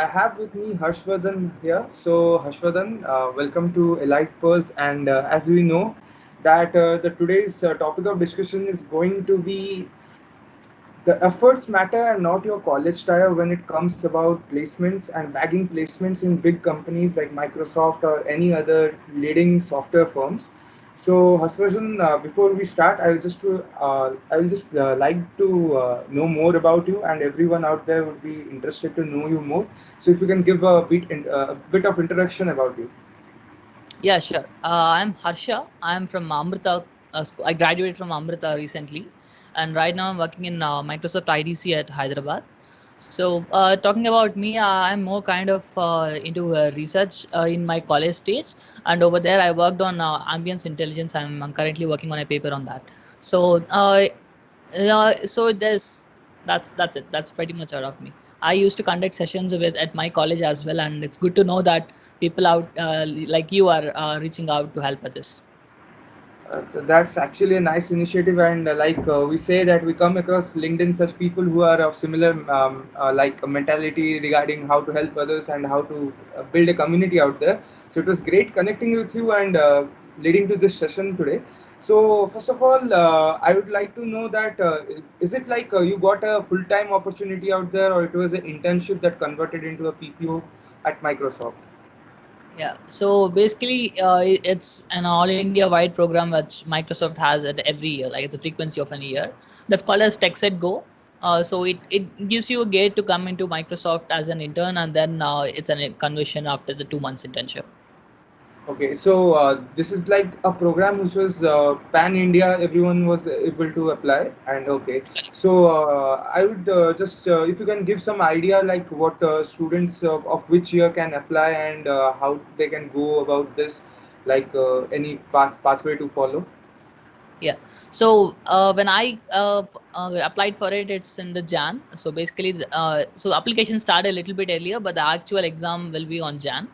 I have with me Harshvardhan here. So, Harshvardhan, welcome to Elite Purse. And as we know, that the today's topic of discussion is going to be the efforts matter and not your college tire when it comes about placements and bagging placements in big companies like Microsoft or any other leading software firms. So, Haswajan, before we start, I will just like to know more about you, and everyone out there would be interested to know you more. So, if you can give a bit of introduction about you. Yeah, sure. I'm Harsha. I'm from Amrita. I graduated from Amrita recently, and right now I'm working in Microsoft IDC at Hyderabad. So, talking about me, I'm more kind of into research in my college stage, and over there I worked on ambience intelligence. I'm currently working on a paper on that. So, so that's it. That's pretty much out of me. I used to conduct sessions with at my college as well, and it's good to know that people out like you are reaching out to help others. That's actually a nice initiative, and we say that we come across LinkedIn such people who are of similar mentality regarding how to help others and how to build a community out there. So it was great connecting with you and leading to this session today. So first of all, I would like to know that is it like you got a full-time opportunity out there, or it was an internship that converted into a PPO at Microsoft? Yeah. So basically, it's an all India wide program which Microsoft has at every year. Like it's a frequency of an year. That's called as TechSet Go. So it gives you a gate to come into Microsoft as an intern, and then it's a conversion after the 2 months internship. Okay, so this is like a program which was pan India. Everyone was able to apply, and okay. So I would just if you can give some idea like what students of which year can apply and how they can go about this, like any pathway to follow. Yeah. So when I applied for it, it's in the Jan. So basically, so application started a little bit earlier, but the actual exam will be on Jan.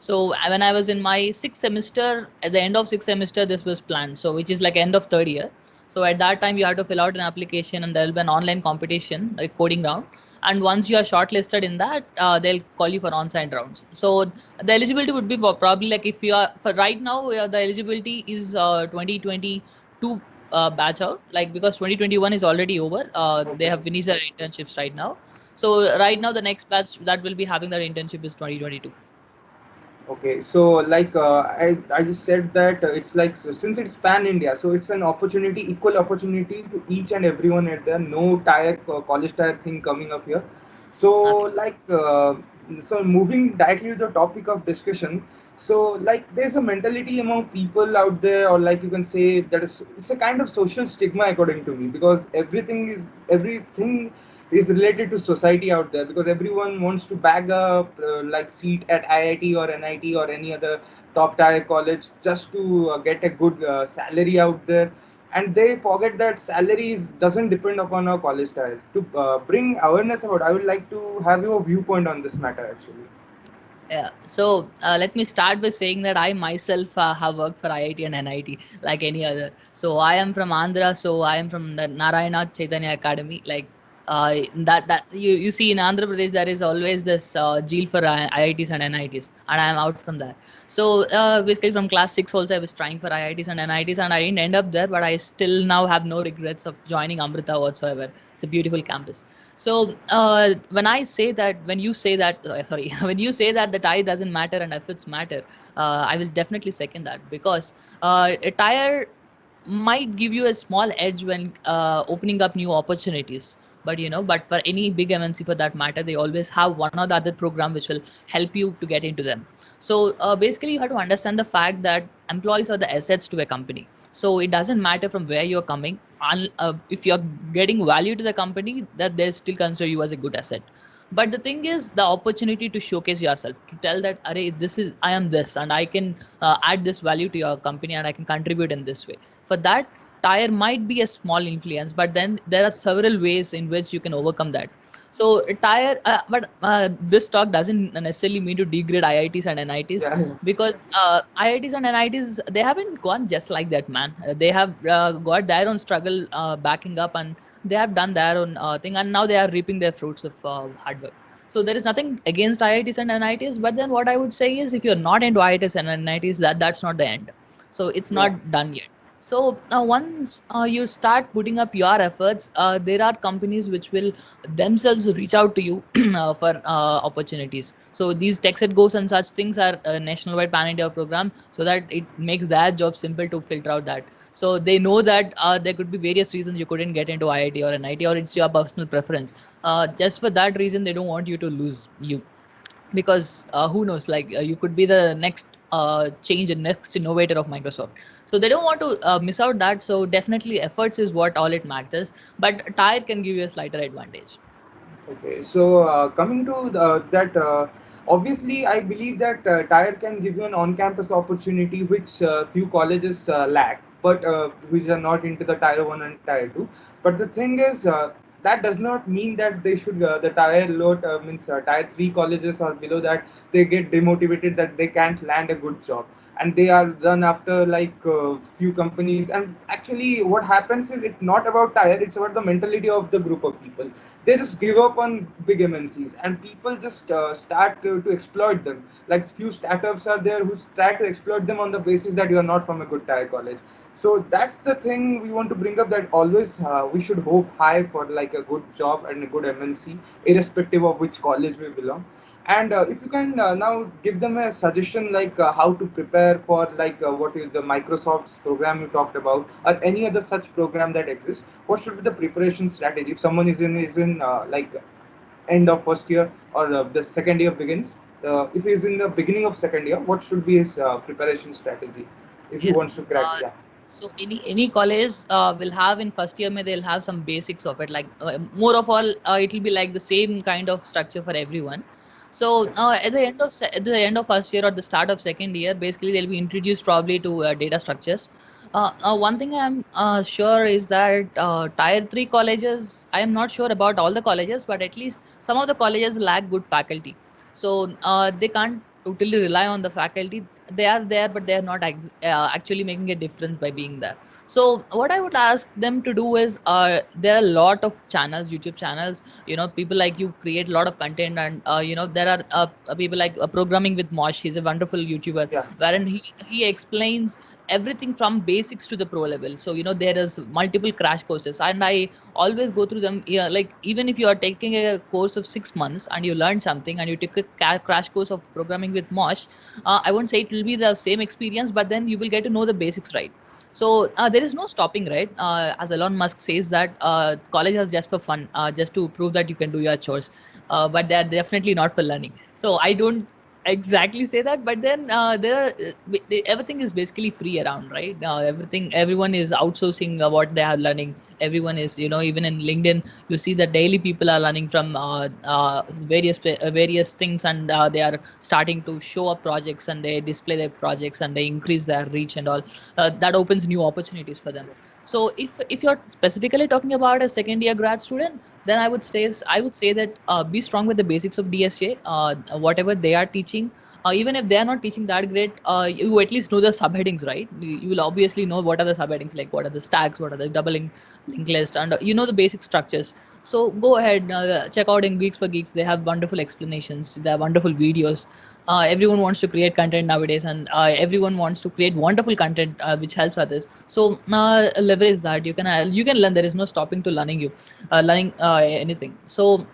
So when I was in my sixth semester, at the end of sixth semester, this was planned. So which is like end of third year. So at that time, you have to fill out an application, and there will be an online competition, a coding round. And once you are shortlisted in that, they'll call you for on-site rounds. So the eligibility would be probably like if you are for right now, the eligibility is 2022 batch out, like because 2021 is already over. They Okay. have finished their internships right now. So right now the next batch that will be having their internship is 2022. Okay, so I just said that it's like so since it's pan India, so it's an opportunity, equal opportunity to each and everyone at there. No tire college tire thing coming up here. So Nothing. like so moving directly to the topic of discussion. So like there's a mentality among people out there, or like you can say that is it's a kind of social stigma according to me because everything is related to society out there because everyone wants to bag a like seat at IIT or NIT or any other top tier college just to get a good salary out there, and they forget that salaries doesn't depend upon our college tier. To bring awareness about, I would like to have your viewpoint on this matter actually. Yeah. So let me start by saying that I myself have worked for IIT and NIT like any other. So I am from Andhra. So I am from the Narayana Chaitanya Academy. Like that you see in Andhra Pradesh there is always this zeal for IITs and NITs, and I am out from there. So basically from class six also I was trying for IITs and NITs, and I didn't end up there, but I still now have no regrets of joining Amrita whatsoever. It's a beautiful campus. So when I say that, when you say that, sorry, when you say that the tie doesn't matter and efforts matter, I will definitely second that because a tire might give you a small edge when opening up new opportunities. But but for any big MNC for that matter, they always have one or the other program which will help you to get into them. So basically, you have to understand the fact that employees are the assets to a company. So it doesn't matter from where you're coming. If you're getting value to the company, that they still consider you as a good asset. But the thing is, the opportunity to showcase yourself, to tell that, Array, this is I am this, and I can add this value to your company, and I can contribute in this way. For that, tire might be a small influence, but then there are several ways in which you can overcome that. So tire, but this talk doesn't necessarily mean to degrade IITs and NITs Yeah, yeah. because IITs and NITs, they haven't gone just like that, man. They have got their own struggle backing up, and they have done their own thing, and now they are reaping their fruits of hard work. So there is nothing against IITs and NITs, but then what I would say is if you're not into IITs and NITs, that's not the end. So it's Yeah. not done yet. So once you start putting up your efforts, there are companies which will themselves reach out to you for opportunities. So these Tech at Goes and such things are a nationwide pan India program, so that it makes their job simple to filter out that. So they know that there could be various reasons you couldn't get into IIT or NIT, or it's your personal preference. Just for that reason, they don't want you to lose you, because who knows, like you could be the next change and next innovator of Microsoft. So they don't want to miss out that. So definitely efforts is what all it matters, but tire can give you a slighter advantage. Okay, so coming to that, obviously, I believe that Tire can give you an on-campus opportunity which few colleges lack, but which are not into the Tier 1 and Tier 2. But the thing is, that does not mean that they should, the Tier load means Tier 3 colleges or below that, they get demotivated that they can't land a good job. And they are run after like few companies, and actually what happens is it's not about Tire, it's about the mentality of the group of people. They just give up on big MNCs, and people just start to exploit them. Like few startups are there who try to exploit them on the basis that you are not from a good Tier college. So that's the thing we want to bring up, that always we should hope high for like a good job and a good MNC, irrespective of which college we belong. And if you can now give them a suggestion like how to prepare for like what is the Microsoft's program you talked about, or any other such program that exists, what should be the preparation strategy if someone is in like end of first year, or the second year begins, if he is in the beginning of second year, what should be his preparation strategy if he Yes. wants to crack? Uh, Yeah. so any college will have in first year, may they'll have some basics of it. Like more of all, it will be like the same kind of structure for everyone. So at the end of at the end of first year or the start of second year, basically they'll be introduced probably to data structures. One thing I'm sure is that tier three colleges, I am not sure about all the colleges, but at least some of the colleges lack good faculty. So they can't totally rely on the faculty. They are there, but they are not actually making a difference by being there. So what I would ask them to do is, there are a lot of channels, YouTube channels. People like you create a lot of content, and there are people like Programming with Mosh. He's a wonderful YouTuber, Yeah. wherein he explains everything from basics to the pro level. So there is multiple crash courses, and I always go through them. Yeah, like even if you are taking a course of 6 months and you learn something, and you took a crash course of Programming with Mosh, I won't say it will be the same experience, but then you will get to know the basics, right? So there is no stopping, right? As Elon Musk says that college is just for fun, just to prove that you can do your chores, but they are definitely not for learning. So I don't exactly say that, but then everything is basically free around, right? Everyone is outsourcing what they are learning. Everyone is, even in LinkedIn, you see that daily people are learning from various things, and they are starting to show up projects, and they display their projects, and they increase their reach and all. That opens new opportunities for them. So if you're specifically talking about a second year grad student, then I would say that be strong with the basics of DSA, whatever they are teaching. Even if they are not teaching that great, you at least know the subheadings, right? You will obviously know what are the subheadings, like what are the stacks, what are the doubling linked list, and the basic structures. So go ahead, check out in Geeks for Geeks. They have wonderful explanations. They have wonderful videos. Everyone wants to create content nowadays, and everyone wants to create wonderful content which helps others. So leverage that. You can learn. There is no stopping to learning anything. So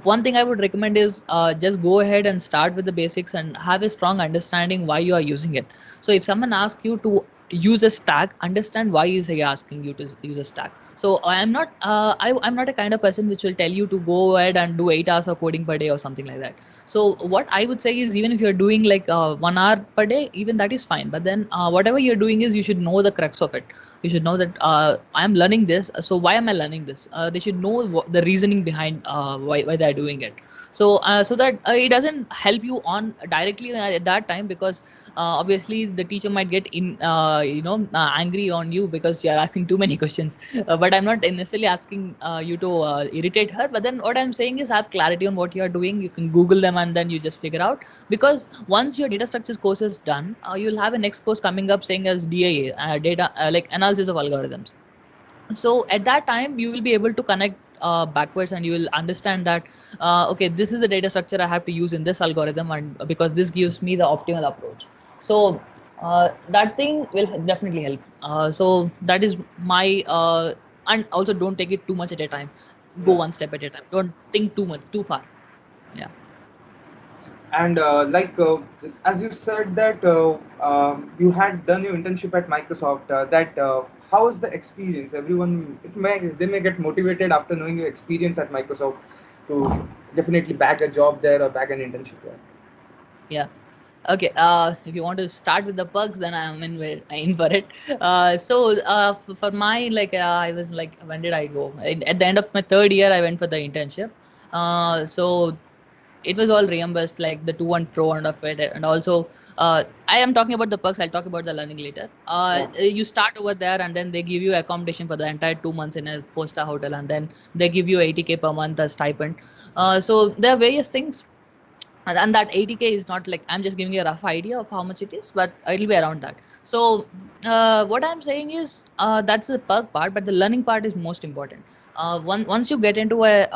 one thing I would recommend is just go ahead and start with the basics and have a strong understanding why you are using it. So if someone asks you to use a stack, understand why is he asking you to use a stack. So I'm not a kind of person which will tell you to go ahead and do 8 hours of coding per day or something like that. So what I would say is, even if you're doing like 1 hour per day, even that is fine. But then whatever you're doing is, you should know the crux of it. You should know that I'm learning this. So why am I learning this? They should know the reasoning behind why they're doing it. So that it doesn't help you on directly at that time, because obviously the teacher might get angry on you because you're asking too many questions. But I'm not necessarily asking you to irritate her. But then what I'm saying is, have clarity on what you are doing. You can Google them, and then you just figure out. Because once your data structures course is done, you'll have a next course coming up saying as DAA, data like analysis of algorithms. So at that time you will be able to connect backwards, and you will understand that okay, this is the data structure I have to use in this algorithm, and because this gives me the optimal approach. So that thing will definitely help. So that is my and also don't take it too much at a time. Go Yeah. one step at a time, don't think too much too far. Yeah. And as you said that you had done your internship at Microsoft, that how is the experience? Everyone, they may get motivated after knowing your experience at Microsoft to definitely bag a job there or bag an internship there. Yeah. Okay. If you want to start with the perks, then I'm in for it. For my I was like, when did I go? At the end of my third year, I went for the internship. So it was all reimbursed, like the to and fro and of it, and also I am talking about the perks. I'll talk about the learning later. Yeah. You start over there, and then they give you accommodation for the entire 2 months in a four-star hotel, and then they give you 80K per month as stipend. So there are various things, and that 80K is not like, I'm just giving you a rough idea of how much it is, but it'll be around that. So what I'm saying is that's the perk part, but the learning part is most important. Once you get into a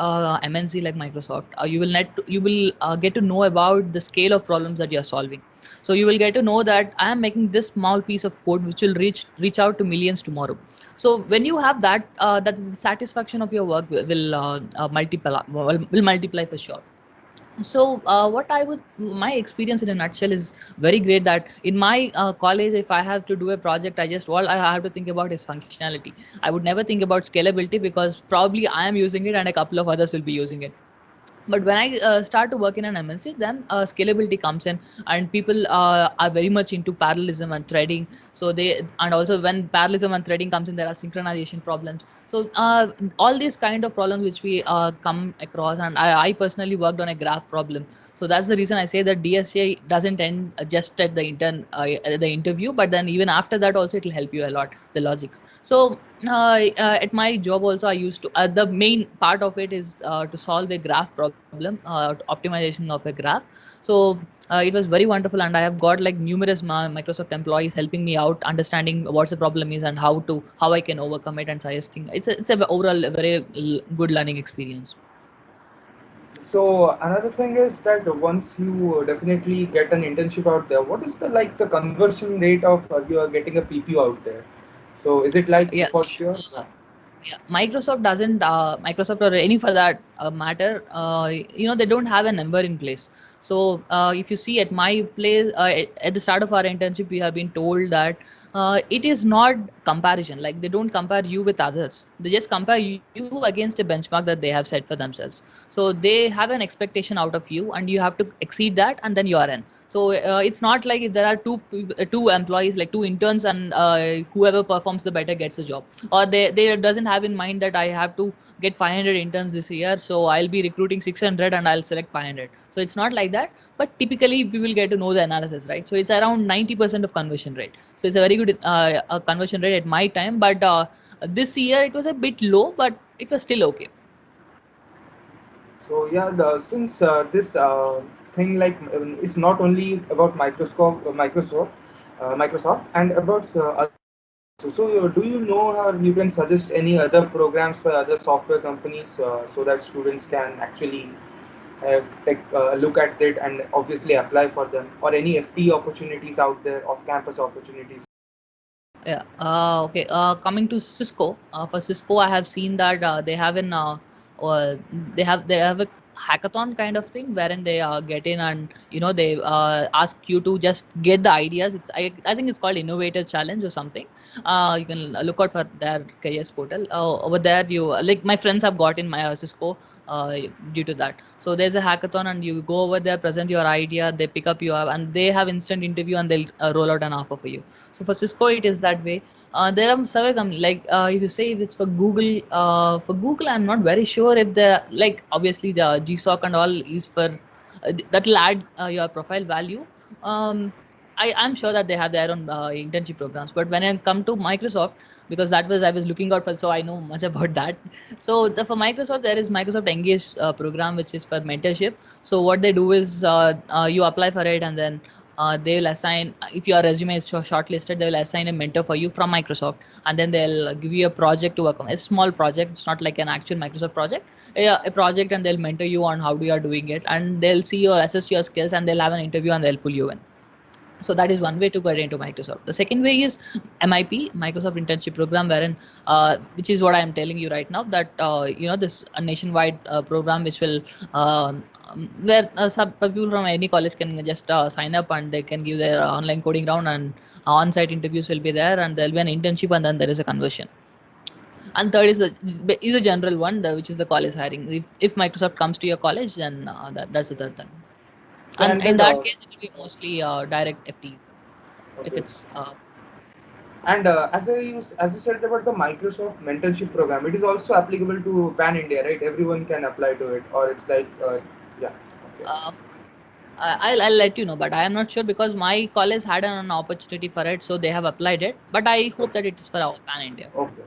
MNC like Microsoft, you will get to know about the scale of problems that you're solving. So you will get to know that I am making this small piece of code which will reach out to millions tomorrow. So when you have that, that the satisfaction of your work will multiply for sure. So what I would my experience in a nutshell is very great, that in my college, if I have to do a project, all I have to think about is functionality. I would never think about scalability, because probably I am using it and a couple of others will be using it. But when I start to work in an MNC, then scalability comes in, and people are very much into parallelism and threading. So they, and also when parallelism and threading comes in, there are synchronization problems. So all these kind of problems which we come across, and I personally worked on a graph problem. So that's the reason I say that DSA doesn't end just at at the interview, but then even after that also it will help you a lot, the logics. So at my job also, I used to the main part of it is to solve a graph problem, optimization of a graph. So it was very wonderful, and I have got like numerous Microsoft employees helping me out, understanding what the problem is and how I can overcome it and suggesting. It's a overall a very good learning experience. So another thing is that once you definitely get an internship out there, what is the like the conversion rate of you are getting a PPO out there? So is it like Yeah, for see, sure? yeah, Microsoft doesn't Microsoft or any for that matter, they don't have a number in place. So if you see at my place, at the start of our internship, we have been told that it is not comparison, like they don't compare you with others, they just compare you against a benchmark that they have set for themselves. So they have an expectation out of you, and you have to exceed that, and then you are in. So it's not like if there are two employees, like two interns, and whoever performs the better gets the job, or they doesn't have in mind that I have to get 500 interns this year, so I'll be recruiting 600 and I'll select 500. So it's not like that, but typically we will get to know the analysis, right? So it's around 90% of conversion rate. So it's a very good conversion rate at my time, but this year it was a bit low, but it was still okay. So yeah, since this thing like it's not only about Microsoft, and about other companies also. So do you know, or you can suggest any other programs for other software companies so that students can actually take a look at it and obviously apply for them, or any FT opportunities out there, off-campus opportunities? Yeah. Okay. Coming to Cisco. For Cisco, I have seen that they have a hackathon kind of thing, wherein they get in, and they ask you to just get the ideas. I think it's called Innovator Challenge or something. You can look out for their careers portal. Over there, you like my friends have got in my Cisco due to that. So there's a hackathon, and you go over there, present your idea, they pick up you up, and they have instant interview, and they'll roll out an offer for you. So for Cisco, it is that way. There are several companies, like if you say if it's for Google, I'm not very sure if they're like, obviously the GSOC and all is for that will add your profile value. Um, I'm sure that they have their own internship programs. But when I come to Microsoft, because that was I was looking out for, so I know much about that. So for Microsoft, there is Microsoft Engage program, which is for mentorship. So what they do is you apply for it, and then they will assign, if your resume is shortlisted, they will assign a mentor for you from Microsoft, and then they'll give you a project to work on, a small project. It's not like an actual Microsoft project, a project, and they'll mentor you on how you are doing it, and they'll see your assess your skills, and they'll have an interview, and they'll pull you in. So that is one way to get into Microsoft. The second way is MIP, Microsoft Internship Program, wherein which is what I am telling you right now, that this a nationwide program which will where some people from any college can just sign up, and they can give their online coding round, and on-site interviews will be there, and there'll be an internship, and then there is a conversion. And third is a general one, which is the college hiring. If Microsoft comes to your college, then that's the third thing. And in Standard that or case, it will be mostly direct FT if okay. it's And as you said about the Microsoft mentorship program, it is also applicable to Pan India, right? Everyone can apply to it, or it's like yeah, okay. uh, I'll let you know, but I am not sure because my college had an opportunity for it, so they have applied it. But I hope that it is for our Pan India. Okay.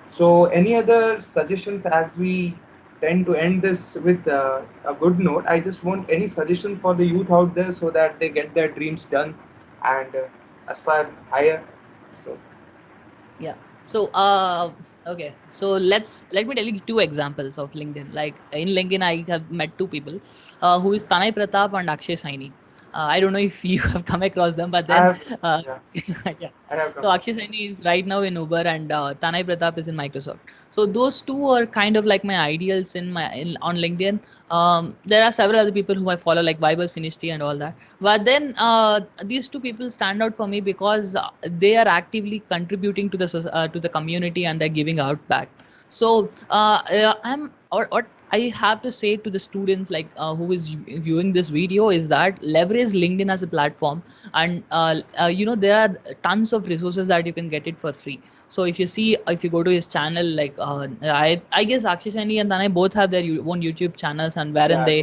So, any other suggestions as we tend to end this with a good note? I just want any suggestion for the youth out there so that they get their dreams done and aspire higher. So, Yeah. So okay. So let me tell you two examples of LinkedIn. Like in LinkedIn, I have met two people, who is Tanay Pratap and Akshay Saini. I don't know if you have come across them, but I then have, yeah, yeah. I have come So Akshay across. Saini is right now in Uber, and Tanay Pratap is in Microsoft. So those two are kind of like my ideals on LinkedIn. There are several other people who I follow, like Viber Sinistry and all that. But then these two people stand out for me because they are actively contributing to to the community, and they're giving out back. So I'm or what I have to say to the students, like who is viewing this video, is that leverage LinkedIn as a platform, and there are tons of resources that you can get it for free. So if you go to his channel, like I guess Akshay Saini and Tanay both have their own YouTube channels, and wherein Yeah, they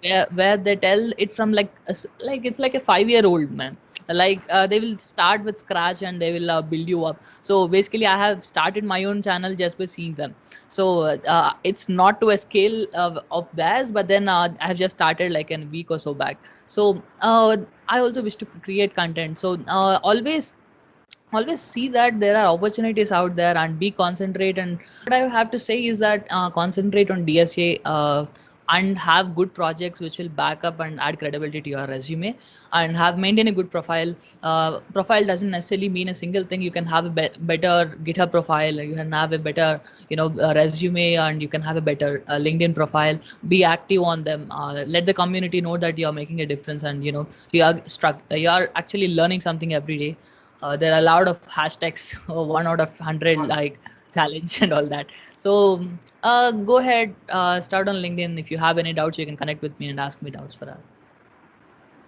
they have. where they tell it from like like it's like a 5-year-old man. Like they will start with scratch, and they will build you up. So basically, I have started my own channel just by seeing them. So it's not to a scale of theirs, but then I have just started like a week or so back. So I also wish to create content. So always see that there are opportunities out there, and be concentrate. And what I have to say is that concentrate on DSA, and have good projects which will back up and add credibility to your resume, and have maintain a good profile. Profile doesn't necessarily mean a single thing. You can have a better GitHub profile, you can have a better resume, and you can have a better LinkedIn profile. Be active on them. Let the community know that you are making a difference, and you are actually learning something every day. There are a lot of hashtags, 1 out of 100, like challenge and all that. So go ahead, start on LinkedIn. If you have any doubts, you can connect with me and ask me doubts for that.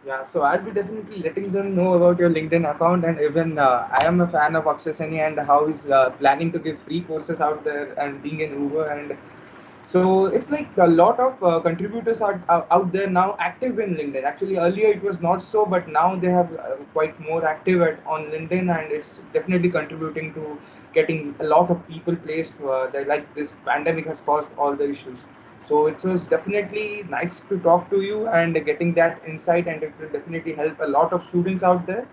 Yeah, so I'll be definitely letting them know about your LinkedIn account, and even I am a fan of Akshay Seni and how he's planning to give free courses out there and being in Uber. And so it's like a lot of contributors are out there now active in LinkedIn. Actually, earlier it was not so, but now they have quite more active on LinkedIn, and it's definitely contributing to getting a lot of people placed. Like this pandemic has caused all the issues. So it was definitely nice to talk to you and getting that insight, and it will definitely help a lot of students out there.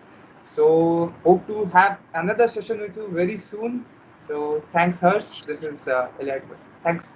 So hope to have another session with you very soon. So thanks, Hers. This is Elliot. Thanks.